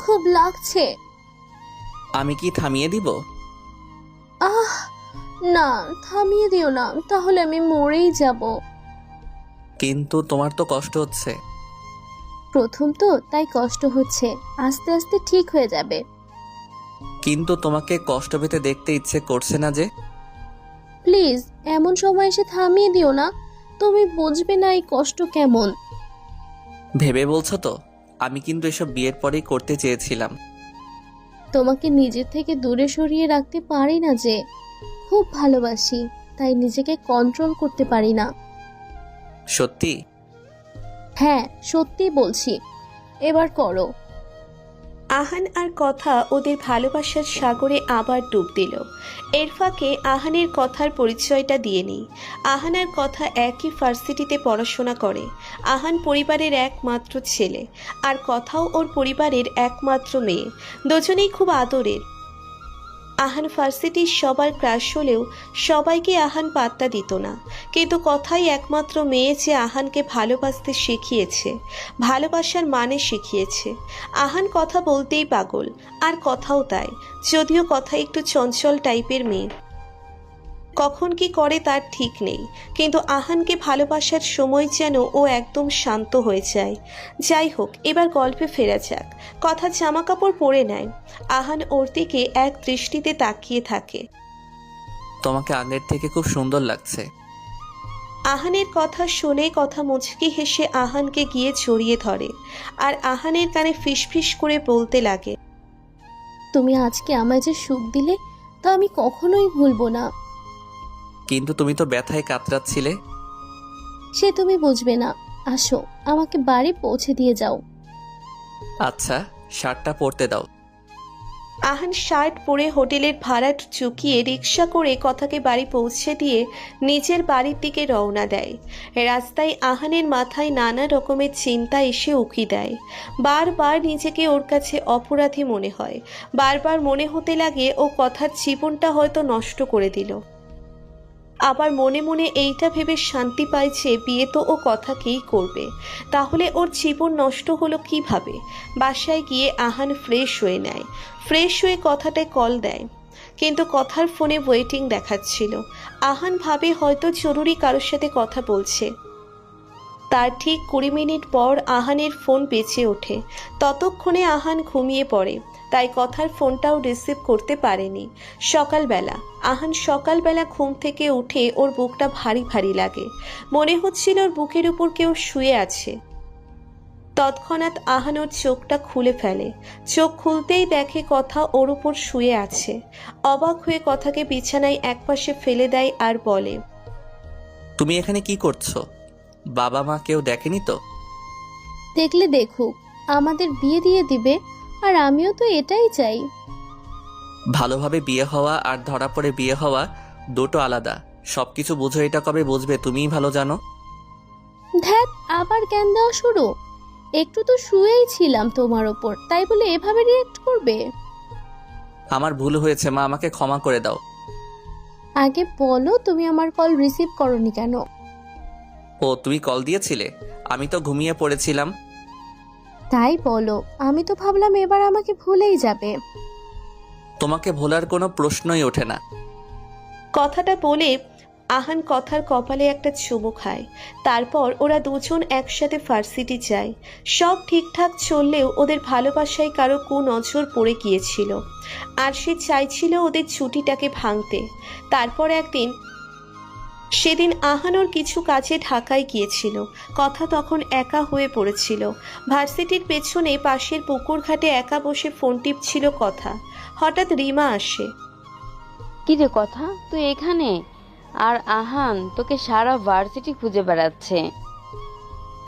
খুব লাগছে। আমি কি থামিয়ে দিব? আহ না, থামিয়ে দিও না, তাহলে আমি মরেই যাব। কিন্তু তোমার তো কষ্ট হচ্ছে। প্রথম তো তাই কষ্ট হচ্ছে, আস্তে আস্তে ঠিক হয়ে যাবে। কিন্তু তোমাকে কষ্ট পেতে দেখতে ইচ্ছে করছে না যে। প্লিজ এমন সময় এসে থামিয়ে দিও না, তুমি বুঝবে না এই কষ্ট কেমন। ভেবে বলছো তো? আমি কিন্তু এসব বিয়ের পরেই করতে চেয়েছিলাম। তোমাকে নিজের থেকে দূরে সরিয়ে রাখতে পারি না যে, খুব ভালোবাসি, তাই নিজেকে কন্ট্রোল করতে পারি না। সত্যি? হ্যাঁ সত্যি বলছি, এবার করো। আহান আর কথা ওদের ভালোবাসার সাগরে আবার ডুব দিল। এর ফাঁকে আহানের কথার পরিচয়টা দিয়ে নিই। আহান আর কথা একই ভার্সিটিতে পড়াশোনা করে। আহান পরিবারের একমাত্র ছেলে, আর কথাও ওর পরিবারের একমাত্র মেয়ে। দুজনেই খুব আদরের। আহান ভার্সিটির সবার ক্রাশ হলেও সবাইকে আহান পাত্তা দিত না, কিন্তু কথাই একমাত্র মেয়ে যে আহানকে ভালোবাসতে শিখিয়েছে, ভালোবাসার মানে শিখিয়েছে। আহান কথা বলতেই পাগল, আর কথাও তাই, যদিও কথা একটু চঞ্চল টাইপের মেয়ে, কখন কি করে তার ঠিক নেই। কিন্তু আহানকে ভালোবাসার সময় যেন ও একদম শান্ত হয়ে যায়। যাই হোক, এবার গল্পে ফেরা যাক। কথা জামা কাপড় পরে নেয়। আহান ওর দিকে এক দৃষ্টিতে তাকিয়ে থাকে। তোমাকে আগের থেকে খুব সুন্দর লাগছে। আহানের কথা শুনে কথা মুচকি হেসে আহানকে গিয়ে জড়িয়ে ধরে, আর আহানের কানে ফিসফিস করে বলতে লাগে, তুমি আজকে আমায় যে সুখ দিলে তা আমি কখনোই ভুলবো না। কিন্তু তুমি তো ব্যথায় কাতরাচ্ছিলে। সে তুমি বুঝবে না, আসো আমাকে বাড়ি পৌঁছে দিয়ে যাও। আচ্ছা, শার্টটা পরতে দাও। আহান শার্ট পরে হোটেলের ভাড়া চুকিয়ে রিক্সা করে কথাকে বাড়ি পৌঁছে দিয়ে নিজের বাড়ির দিকে রওনা দেয়। রাস্তায় আহানের মাথায় নানা রকমের চিন্তা এসে উকি দেয়। বারবার নিজেকে ওর কাছে অপরাধী মনে হয়। বারবার মনে হতে লাগে ও কথার জীবনটা হয়তো নষ্ট করে দিল। আবার মনে মনে এইটা ভেবে শান্তি পায় যে বিয়ে তো ও কথাকেই করবে। তাহলে ওর জীবন নষ্ট হলো কিভাবে? বাসায় গিয়ে আহান ফ্রেশ হয়ে নেয়। ফ্রেশ হয়ে কথাটায় কল দেয়, কিন্তু কথার ফোনে ওয়েটিং দেখাচ্ছিল। আহান ভাবে হয়তো জরুরি কারোর সাথে কথা বলছে। তার ঠিক 20 মিনিট পর আহানের ফোন বেজে ওঠে। ততক্ষণে আহান ঘুমিয়ে পড়ে, তাই কথার ফোনটাও রিসিভ করতে পারেনি। সকালবেলা আহান ঘুম থেকে উঠে ওর বুকটা ভারী ভারী লাগে। মনে হচ্ছিল ওর বুকের উপর কেউ শুয়ে আছে। তৎক্ষণাৎ আহান ওর চোখটা খুলে ফেলে। চোখ খুলতেই দেখে কথা ওর উপর শুয়ে আছে। অবাক হয়ে কথাকে বিছানায় একপাশে ফেলে দেয় আর বলে, তুমি এখানে কি করছো? বাবা মা কেউ দেখেনি তো? দেখলে দেখুক, আমাদের বিয়ে দিয়ে দিবে, আর আমিও তো এটাই চাই। ভালোভাবে বিয়ে হওয়া আর ধরা পড়ে বিয়ে হওয়া দুটো আলাদা। সবকিছু বুঝো, এটা কবে বুঝবে তুমিই ভালো জানো। ধ্যাত, আবার জ্ঞান দেওয়া শুরু। একটু তো শুয়েই ছিলাম তোমার ওপর, তাই বলে এভাবে রিয়েক্ট করবে? আমার ভুল হয়েছে মা, আমাকে ক্ষমা করে দাও। আগে বলো তুমি আমার কল রিসিভ করনি কেন? ও, তুমি কল দিয়েছিলে? আমি তো ঘুমিয়ে পড়েছিলাম। তাই বলো, আমি তো ভাবলাম এবার আমাকে ভুলেই যাবে। তোমাকে ভোলার কোনো প্রশ্নই ওঠে না। কথাটা বলে আহান কথার কপালে একটা চুমু খায়। তারপর ওরা দুজন একসাথে ভার্সিটি যায়। সব ঠিকঠাক চললেও ওদের ভালোবাসায় কারো কুনজর পড়ে গিয়েছিল, আর সে চাইছিল ওদের ছুটিটাকে ভাঙতে। তারপর একদিন, সেদিন আহান ওর কিছু কাজে ঢাকায় গিয়েছিল। কথা তখন একা হয়ে পড়েছিল। ভার্সিটির পেছনে পাশের পুকুর ঘাটে একা বসে ফোন টিপছিল কথা। হঠাৎ রিমা আসে। কি রে কথা, তুই এখানে? আর আহান তোকে সারা ভার্সিটি খুঁজে বেড়াচ্ছে।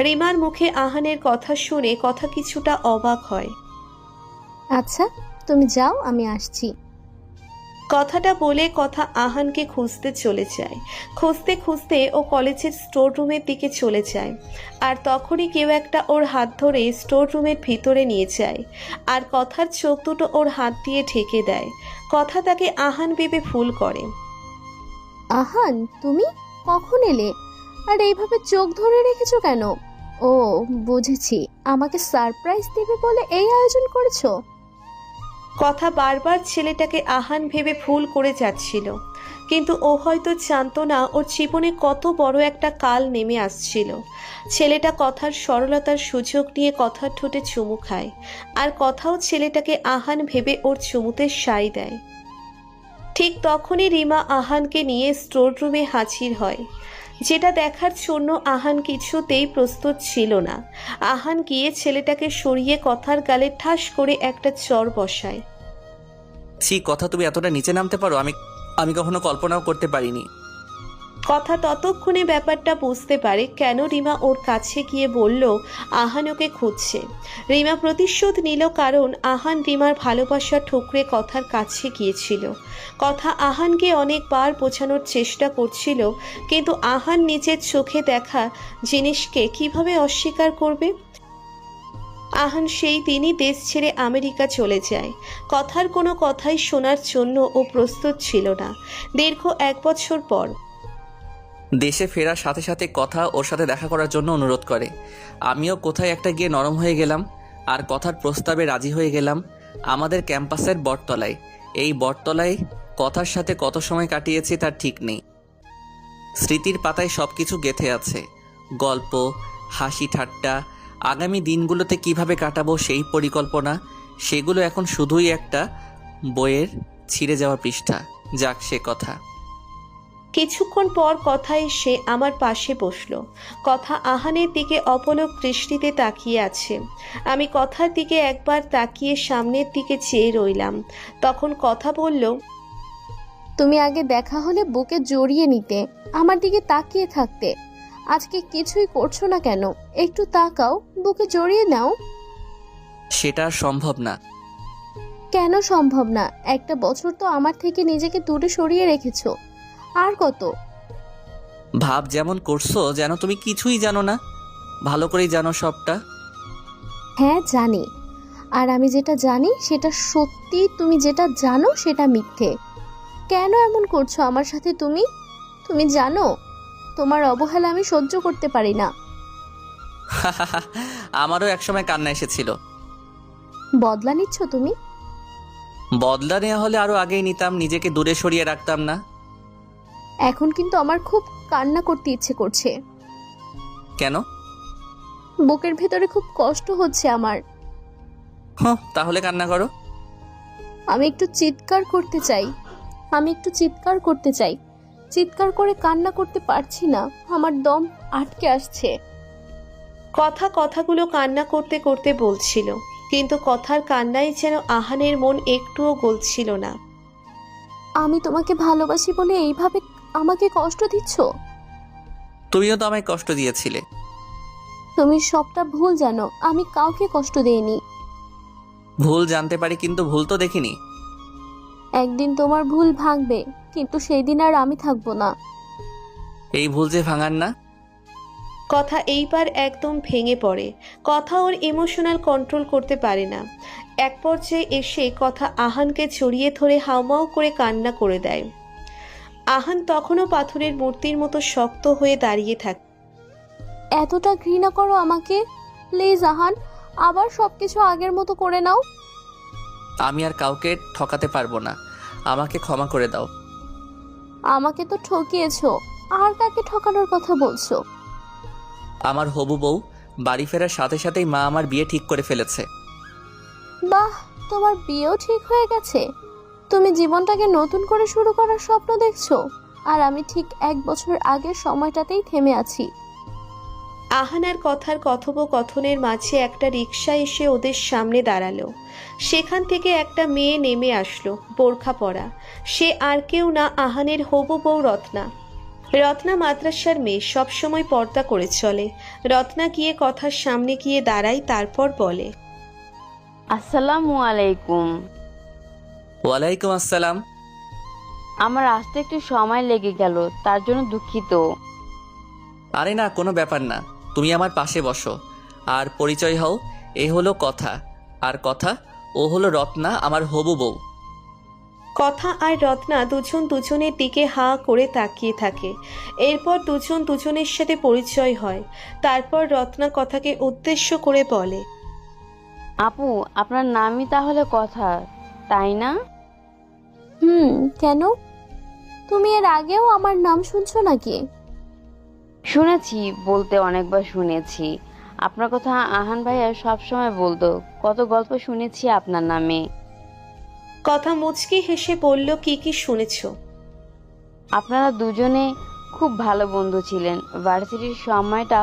রিমার মুখে আহানের কথা শুনে কথা কিছুটা অবাক হয়। আচ্ছা তুমি যাও, আমি আসছি। কথাটা বলে কথা আহানকে খুঁজতে চলে যায়। খুঁজতে খুঁজতে ও কলেজের স্টোর রুমের দিকে চলে যায়, আর তখনই কেউ একটা ওর হাত ধরে স্টোর রুমের ভিতরে নিয়ে যায়, আর কথার চোখ দুটো ওর হাত দিয়ে ঢেকে দেয়। কথা তাকে আহান ভেবে ভুল করে। আহান, তুমি কখন এলে? আর এইভাবে চোখ ধরে রেখেছো কেন? ও বুঝেছি, আমাকে সারপ্রাইজ দেবে বলে এই আয়োজন করেছো। কথা বারবার ছেলেটাকে আহান ভেবে ভুল করে যাচ্ছিল, কিন্তু ও হয়তো জানতো না ওর জীবনে কত বড় একটা কাল নেমে আসছিল। ছেলেটা কথার সরলতার সুযোগ নিয়ে কথার ঠোঁটে চুমু খায়, আর কথাও ছেলেটাকে আহান ভেবে ওর চুমুতে সায় দেয়। ঠিক তখনই রিমা আহানকে নিয়ে স্টোর রুমে হাজির হয়, যেটা দেখার জন্য আহান কিছুতেই প্রস্তুত ছিল না। আহান গিয়ে ছেলেটাকে সরিয়ে কথার গালে ঠাস করে একটা চড় বসায়। ছি, কথা তুমি এতটা নিচে নামতে পারো, আমি কখনো কল্পনাও করতে পারিনি। কথা ততক্ষণে ব্যাপারটা বুঝতে পারে কেন রিমা ওর কাছে গিয়ে বলল আহান ওকে খুঁজছে। রিমা প্রতিশোধ নিল, কারণ আহান রিমার ভালোবাসা ঠুকরে কথার কাছে গিয়েছিল। কথা আহানকে অনেকবার বোঝানোর চেষ্টা করছিল, কিন্তু আহান নিজের চোখে দেখা জিনিসকে কিভাবে অস্বীকার করবে। আহান সেই দিনই দেশ ছেড়ে আমেরিকা চলে যায়। কথার কোনো কথাই শোনার জন্য ও প্রস্তুত ছিল না। দীর্ঘ 1 বছর পর দেশে ফেরার সাথে সাথে কথা ওর সাথে দেখা করার জন্য অনুরোধ করে। আমিও কোথায় একটা গিয়ে নরম হয়ে গেলাম আর কথার প্রস্তাবে রাজি হয়ে গেলাম। আমাদের ক্যাম্পাসের বটতলায়, এই বটতলায় কথার সাথে কত সময় কাটিয়েছি তার ঠিক নেই। স্মৃতির পাতায় সব কিছু গেঁথে আছে, গল্প, হাসি ঠাট্টা, আগামী দিনগুলোতে কিভাবে কাটাবো সেই পরিকল্পনা। সেগুলো এখন শুধুই একটা বইয়ের ছিঁড়ে যাওয়া পৃষ্ঠা। যাক, সে কথা। কিছুক্ষণ পর কথা এসে আমার পাশে বসলো। কথা আহানের দিকে অপলক দৃষ্টিতে তাকিয়ে আছে। আমি কথার দিকে একবার তাকিয়ে সামনের দিকে চেয়ে রইলাম। তখন কথা বলল, তুমি আগে দেখা হলে বুকে জড়িয়ে নিতে, আমার দিকে তাকিয়ে থাকতে। আজকে কিছুই করছো না কেন? একটু তাকাও, বুকে জড়িয়ে নাও। সেটা আর সম্ভব না। কেন সম্ভব না? 1 বছর তো আমার থেকে নিজেকে দূরে সরিয়ে রেখেছো, আর কত? ভাব যেমন করছো যেন তুমি কিছুই জানো না, ভালো করেই জানো সবটা। হ্যাঁ জানি, আর আমি যেটা জানি সেটা সত্যি, তুমি যেটা জানো সেটা মিথ্যে। কেন এমন করছো আমার সাথে? তুমি জানো তোমার অবহেলা আমি সহ্য করতে পারি না। আমারও একসময় কান্না এসেছিল। বদলা নিচ্ছ তুমি? বদলা নেওয়া হলে আরো আগেই নিতাম, নিজেকে দূরে সরিয়ে রাখতাম না। এখন কিন্তু আমার খুব কান্না করতে ইচ্ছে করছে। কেন? বুকের ভেতরে খুব কষ্ট হচ্ছে আমার। তাহলে কান্না করো। আমি একটু চিৎকার করতে চাই। চিৎকার করে কান্না করতে পারছি না, আমার দম আটকে আসছে। কথাগুলো কান্না করতে করতে বলছিল, কিন্তু কথার কান্নাই যেন আহানের মন একটুও গলছিল না। আমি তোমাকে ভালোবাসি বলে এইভাবে আমাকে কষ্ট দিচ্ছ? তুমিও তো আমায় কষ্ট দিয়েছিলে। তুমি সবটা ভুল জানো, আমি কাউকে কষ্ট দেইনি। ভুল জানতে পারি, কিন্তু ভুল তো দেখিনি। একদিন তোমার ভুল ভাঙবে, কিন্তু সেই দিন আর আমি থাকবো না। এই ভুল যে ভাঙার না। কথা এইবার একদম ভেঙে পড়ে। কথা ওর ইমোশনাল কন্ট্রোল করতে পারে না। এক পর্যায়ে এসে কথা আহানকে জড়িয়ে ধরে হাউমাউ করে কান্না করে দেয়। আহান তখনও পাথরের মূর্তির মতো শক্ত হয়ে দাঁড়িয়ে থাকে। এতটা ঘৃণা করো আমাকে? প্লিজ আহান, আবার সবকিছু আগের মতো করে নাও। আমি আর কাউকে ঠকাতে পারবো না, আমাকে ক্ষমা করে দাও। আমাকে তো ঠকিয়েছো, আর কাকে ঠকানোর কথা বলছো? আমার হবু বউ বাড়ি ফেরার সাথে সাথেই মা আমার বিয়ে ঠিক করে ফেলেছে। বাহ, তোমার বিয়েও ঠিক হয়ে গেছে। তুমি জীবনটাকে নতুন করে শুরু করার স্বপ্ন দেখছো, আর আমি ঠিক 1 বছর আগের সময়টাতেই থেমে আছি। আহান আর কথার কথোপকথনের মাঝে একটা রিকশা এসে ওদের সামনে দাঁড়ালো। সেখান থেকে একটা মেয়ে নেমে আসলো, বোরখা পরা। সে আর কেউ না, আহানের হবু বউ রত্না। রত্না মাদ্রাসার মেয়ে, সবসময় পর্দা করে চলে। রত্না গিয়ে কথার সামনে গিয়ে দাঁড়ায়, তারপর বলে, আসসালামু আলাইকুম। ওয়ালাইকুম আসসালাম। আমার আসতে একটু সময় লেগে গেল, তার জন্য দুঃখিত। আরে না, কোনো ব্যাপার না, তুমি আমার পাশে বসো আর পরিচয় হও। এ হলো কথা, আর কথা ও হলো রত্না, আমার হবু বউ। কথা আর রত্না দুজন দুজনের দিকে হাঁ করে তাকিয়ে থাকে। এরপর দুজন দুজনের সাথে পরিচয় হয়। তারপর রত্না কথাকে উদ্দেশ্য করে বলে, আপু, আপনার নামই তাহলে কথা, তাই না? কেন? তুমি এর আগেও আমার নাম শুনছো নাকি? শুনেছি, বলতে অনেকবার শুনেছি। আপনার কথা আহান ভাইয়া সবসময় বলতো, কত গল্প শুনেছি আপনার নামে। কথা মুচকি হেসে বলল, কি কি শুনেছ? আপনারা দুজনে খুব ভালো বন্ধু ছিলেন। ভার্সিটির সময়টা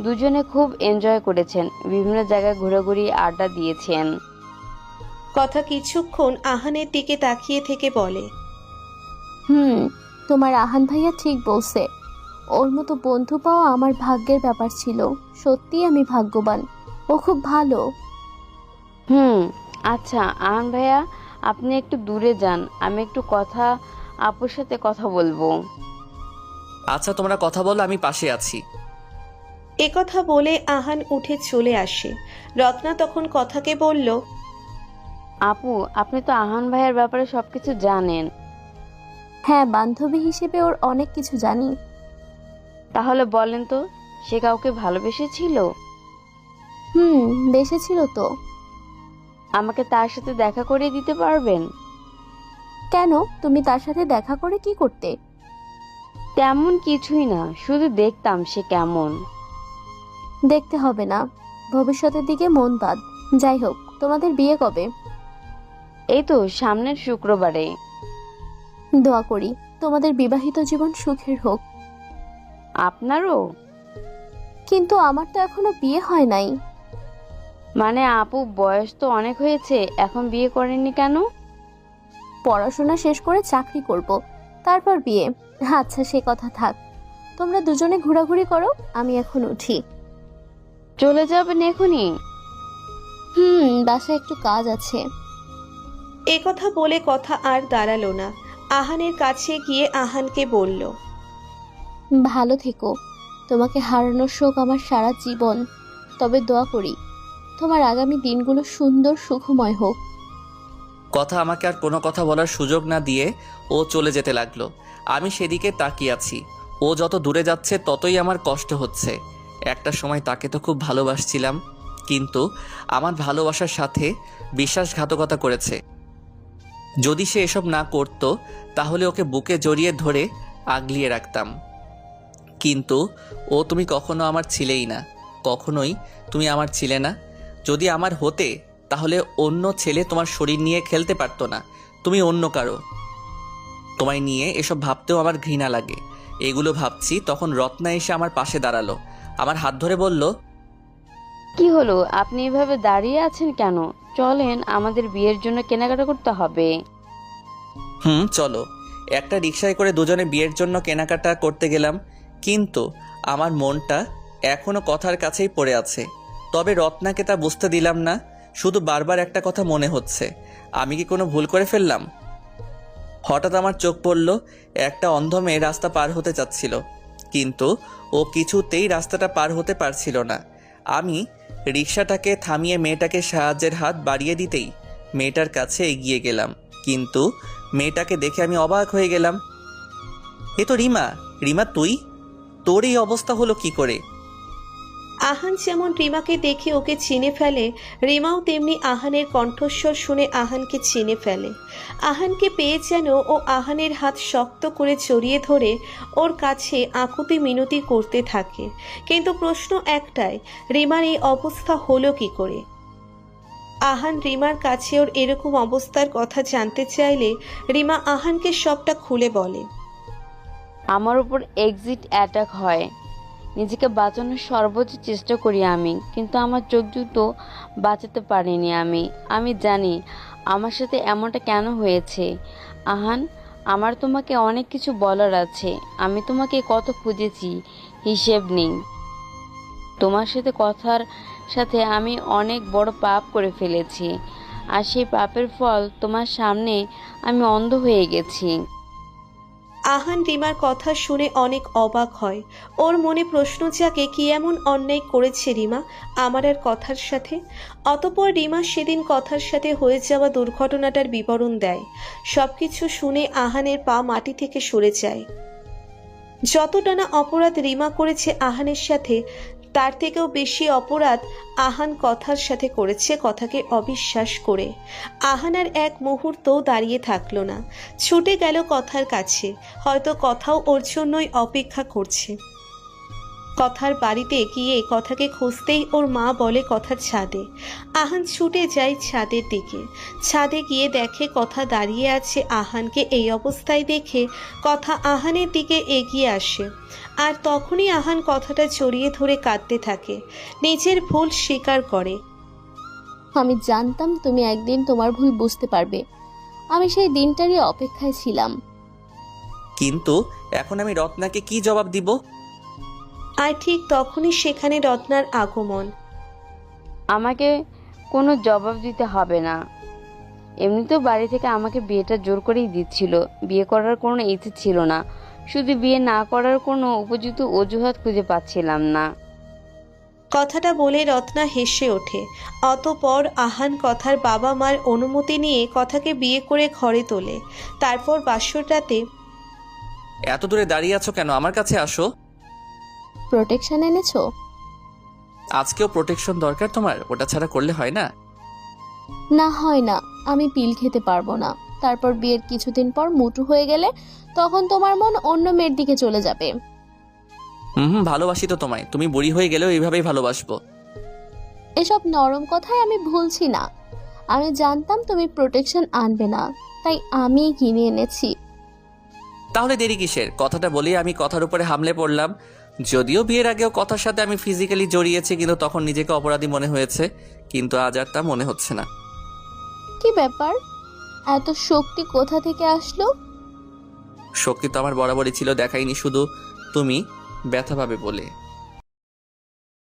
দুজনে খুব এনজয় করেছেন, বিভিন্ন জায়গায় ঘোরাঘুরি, আড্ডা দিয়েছেন। কথা কিছুক্ষণ আহানের দিকে তাকিয়ে থেকে বলে, তোমার আহান ভাইয়া ঠিক বলছে। ওর মতো বন্ধু পাওয়া আমার ভাগ্যের ব্যাপার ছিল। সত্যি আমি ভাগ্যবান। ও খুব ভালো। আচ্ছা আহান ভাইয়া, আপনি একটু দূরে যান, আমি একটু আপুর সাথে কথা বলবো। আচ্ছা, তোমরা কথা বলো, আমি পাশে আছি। একথা বলে আহান উঠে চলে আসে। রত্না তখন কথাকে বলল, আপু, আপনি তো আহান ভাইয়ার ব্যাপারে সবকিছু জানেন। হ্যাঁ, বান্ধবী হিসেবে ওর অনেক কিছু জানি। তাহলে বলেন তো, সে কাউকে ভালোবেসেছিল? বেসেছিল তো। আমাকে তার সাথে দেখা করে দিতে পারবেন? কেন? তুমি তার সাথে দেখা করে কি করতে? তেমন কিছুই না, শুধু দেখতাম সে কেমন। দেখতে হবে না, ভবিষ্যতের দিকে মন বাদ। যাই হোক, তোমাদের বিয়ে কবে? এই তো সামনের শুক্রবারে। দোয়া করি তোমাদের বিবাহিত জীবন সুখের হোক। আপনারও? কিন্তু আমার তো এখনো বিয়ে হয় নাই। মানে আপু, বয়স তো অনেক হয়েছে, এখন বিয়ে করেননি কেন? পড়াশোনা শেষ করে চাকরি করব, তারপর বিয়ে। আচ্ছা, সে কথা থাক। তোমরা দুজনে ঘোরাঘুরি করো, আমি এখন উঠি। চলে যাবেন এখনই? বাসায় একটু কাজ আছে। একথা বলে কথা আর দাঁড়ালো না। আহানের কাছে গিয়ে আহানকে বলল, ভালো থেকো। তোমাকে হারানোর শোক আমার সারা জীবন। তবে দোয়া করি তোমার আগামী দিনগুলো সুন্দর সুখময় হোক। কথা আমাকে আর কোনো কথা বলার সুযোগ না দিয়ে ও চলে যেতে লাগলো। আমি সেদিকে তাকিয়ে আছি। ও যত দূরে যাচ্ছে ততই আমার কষ্ট হচ্ছে। একটা সময় তাকে তো খুব ভালোবাসছিলাম, কিন্তু আমার ভালোবাসার সাথে বিশ্বাসঘাতকতা করেছে। যদি সে এসব না করতো তাহলে ওকে বুকে জড়িয়ে ধরে আগলিয়ে রাখতাম। কিন্তু তুমি কখনো আমার ছিলেই না, কখনোই তুমি আমার ছিলে না। যদি আমার হতে তাহলে অন্য ছেলে তোমার শরীর নিয়ে খেলতে পারতো না, তুমি অন্য কারো। তোমায় নিয়ে এসব ভাবতেও আমার ঘৃণা লাগে। এগুলো ভাবছি, তখন রত্না এসে আমার পাশে দাঁড়ালো, আমার হাত ধরে বলল, কি হলো, আপনি এভাবে দাঁড়িয়ে আছেন কেন? চলেন, আমাদের বিয়ের জন্য কেনাকাটা করতে হবে। চলো। একটা রিকশায় করে দুজনে বিয়ের জন্য কেনাকাটা করতে গেলাম, কিন্তু আমার মনটা এখনো কথার কাছেই পড়ে আছে। তবে রত্নাকে তা বুঝতে দিলাম না। শুধু বারবার একটা কথা মনে হচ্ছে, আমি কি কোনো ভুল করে ফেললাম? হঠাৎ আমার চোখ পড়ল, একটা অন্ধ মেয়ে রাস্তা পার হতে চাচ্ছিল, কিন্তু ও কিছুতেই রাস্তাটা পার হতে পারছিল না। আমি রিকশাটাকে থামিয়ে মেয়েটাকে সাহায্যের হাত বাড়িয়ে দিতেই মেয়েটার কাছে এগিয়ে গেলাম, কিন্তু মেয়েটাকে দেখে আমি অবাক হয়ে গেলাম। এ তো রিমা। রিমা, তুই? তোর এই অবস্থা হলো কি করে? আহান যেমন রিমাকে দেখে ওকে চিনে ফেলে, রিমাও তেমনি আহানের কণ্ঠস্বর শুনে আহানকে চিনে ফেলে। আহানকে পেয়ে যেন ও আহানের হাত শক্ত করে জড়িয়ে ধরে ওর কাছে আকুতি মিনতি করতে থাকে। কিন্তু প্রশ্ন একটাই, রিমার এই অবস্থা হলো কি করে? আহান রিমার কাছে ওর এরকম অবস্থার কথা জানতে চাইলে রিমা আহানকে সবটা খুলে বলে। আমার উপর এক্সিট অ্যাটাক হয়, নিজেকে বাঁচানোর সর্বোচ্চ চেষ্টা করি আমি, কিন্তু আমার চোখ দুটো বাঁচাতে পারিনি আমি জানি আমার সাথে এমনটা কেন হয়েছে। আহান, আমার তোমাকে অনেক কিছু বলার আছে। আমি তোমাকে কত খুঁজেছি, হিসেব নেই। তোমার সাথে কথার সাথে আমি অনেক বড় পাপ করে ফেলেছি, আর সেই পাপের ফল তোমার সামনে আমি অন্ধ হয়ে গেছি। আহান রিমার কথা শুনে অনেক অবাক হয়। ওর মনে প্রশ্ন জাগে, কি এমন অন্যায় করেছে রিমা আমার আর কথার সাথে। অতঃপর রিমা সেদিন কথার সাথে হয়ে যাওয়া দুর্ঘটনাটার বিবরণ দেয়। সবকিছু শুনে আহানের পা মাটি থেকে সরে যায়। যতটা না অপরাধ রিমা করেছে আহানের সাথে, তার থেকেও বেশি অপরাধ আহান কথার সাথে করেছে, কথাকে অবিশ্বাস করে। আহান আর এক মুহূর্তও দাঁড়িয়ে থাকলো না, ছুটে গেল কথার কাছে। হয়তো কথাও ওর জন্যই অপেক্ষা করছে। কথার বাড়িতে গিয়ে কথাকে খুঁজতেই ওর মা বলে কথার ছাদে। আহান ছুটে যায় ছাদের দিকে। ছাদে গিয়ে দেখে কথা দাঁড়িয়ে আছে। আহানকে এই অবস্থায় দেখে কথা আহানের দিকে এগিয়ে আসে, আর তখনই আহান কথাটা জড়িয়ে ধরে কাঁদতে থাকে, নিজের ভুল স্বীকার করে। আমি জানতাম তুমি একদিন তোমার ভুল বুঝতে পারবে। আমি সেই দিনটারই অপেক্ষায় ছিলাম। কিন্তু এখন আমি রত্নাকে কি জবাব দিব? আর ঠিক তখনই সেখানে রত্নার আগমন। আমাকে কোনো জবাব দিতে হবে না। এমনিতেও বাড়ি থেকে আমাকে বিয়েটা জোর করেই দিচ্ছিল। বিয়ে করার কোনো ইচ্ছে ছিল না, শুধু বিয়ে না করার কোনো উপযুক্ত অজুহাত খুঁজে পাচ্ছিলাম না। কথাটা বলে রত্না হেসে ওঠে। অতঃপর আহান কথার বাবা মার অনুমতি নিয়ে কথাকে বিয়ে করে ঘরে তোলে। তারপর বাসর রাতে এত দূরে দাঁড়িয়ে আছো কেন? আমার কাছে আসো। প্রোটেকশন এনেছো? আজকেও প্রোটেকশন দরকার তোমার? ওটা ছাড়া করলে হয় না? না, হয় না। আমি পিল খেতে পারবো না। তারপর বিয়ের কিছুদিন পর মুটু হয়ে গেলে তখন তোমার মন অন্য মেয়ের দিকে চলে যাবে। ভালোবাসি তো তোমায়। তুমি বুড়ি হয়ে গেলেও এইভাবেই ভালোবাসবো। এসব নরম কথায় আমি ভুলছি না। আমি জানতাম তুমি প্রোটেকশন আনবে না, তাই আমিই কিনে এনেছি। তাহলে দেরি কিসের? কথাটা বলেই আমি কথার উপরে হামলে পড়লাম। যদিও বিয়ের আগেও কথার সাথে আমি ফিজিক্যালি জড়িয়েছি, কিন্তু তখন নিজেকে অপরাধী মনে হয়েছে, কিন্তু আজ আর তা মনে হচ্ছে না। কি ব্যাপার, এত শক্তি কোথা থেকে আসলো? শক্তি তো আমার বরাবরই ছিল, দেখাইনি শুধু তুমি ব্যথা পাবে বলে।